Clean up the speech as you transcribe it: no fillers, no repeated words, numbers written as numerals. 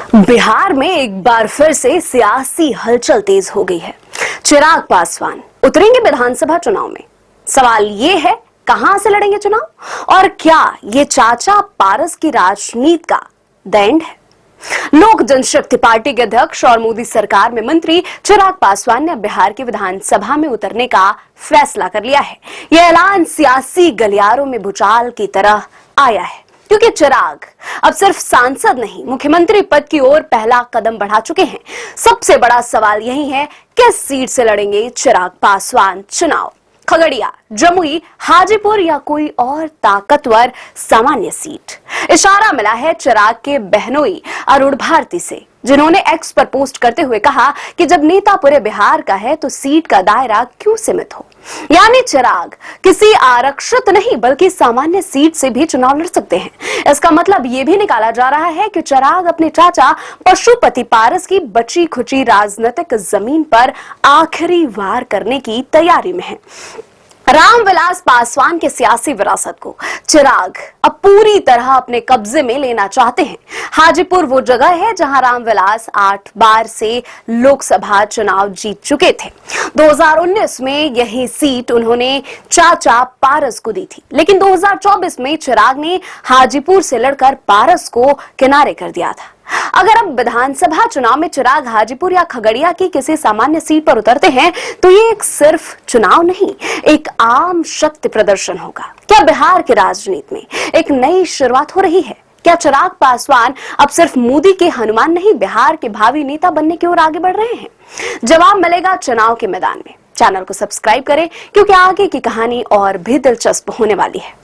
बिहार में एक बार फिर से सियासी हलचल तेज हो गई है। चिराग पासवान उतरेंगे विधानसभा चुनाव में। सवाल ये है, कहां से लड़ेंगे चुनाव और क्या ये चाचा पारस की राजनीति का द एंड है? लोक जनशक्ति पार्टी के अध्यक्ष और मोदी सरकार में मंत्री चिराग पासवान ने बिहार की विधानसभा में उतरने का फैसला कर लिया है। यह ऐलान सियासी गलियारों में भूचाल की तरह आया है, क्योंकि चिराग अब सिर्फ सांसद नहीं, मुख्यमंत्री पद की ओर पहला कदम बढ़ा चुके हैं। सबसे बड़ा सवाल यही है, किस सीट से लड़ेंगे चिराग पासवान चुनाव? खगड़िया, जमुई, हाजीपुर या कोई और ताकतवर सामान्य सीट? इशारा मिला है चिराग के बहनोई अरुण भारती से, जिन्होंने एक्स पर पोस्ट करते हुए कहा कि जब नेता पूरे बिहार का है तो सीट का दायरा क्यों सीमित हो। यानी चिराग किसी आरक्षित नहीं बल्कि सामान्य सीट से भी चुनाव लड़ सकते हैं। इसका मतलब ये भी निकाला जा रहा है कि चिराग अपने चाचा पशुपति पारस की बची खुची राजनीतिक जमीन पर आखिरी वार करने की तैयारी में है। रामविलास पासवान के सियासी विरासत को चिराग अब पूरी तरह अपने कब्जे में लेना चाहते हैं। हाजीपुर वो जगह है जहां रामविलास 8 बार से लोकसभा चुनाव जीत चुके थे। 2019 में यही सीट उन्होंने चाचा पारस को दी थी, लेकिन 2024 में चिराग ने हाजीपुर से लड़कर पारस को किनारे कर दिया था। अगर अब विधानसभा चुनाव में चिराग हाजीपुर या खगड़िया की किसी सामान्य सीट पर उतरते हैं तो ये एक सिर्फ चुनाव नहीं, एक आम शक्ति प्रदर्शन होगा। क्या बिहार की राजनीति में एक नई शुरुआत हो रही है? क्या चिराग पासवान अब सिर्फ मोदी के हनुमान नहीं, बिहार के भावी नेता बनने की ओर आगे बढ़ रहे हैं? जवाब मिलेगा चुनाव के मैदान में। चैनल को सब्सक्राइब करें, क्योंकि आगे की कहानी और भी दिलचस्प होने वाली है।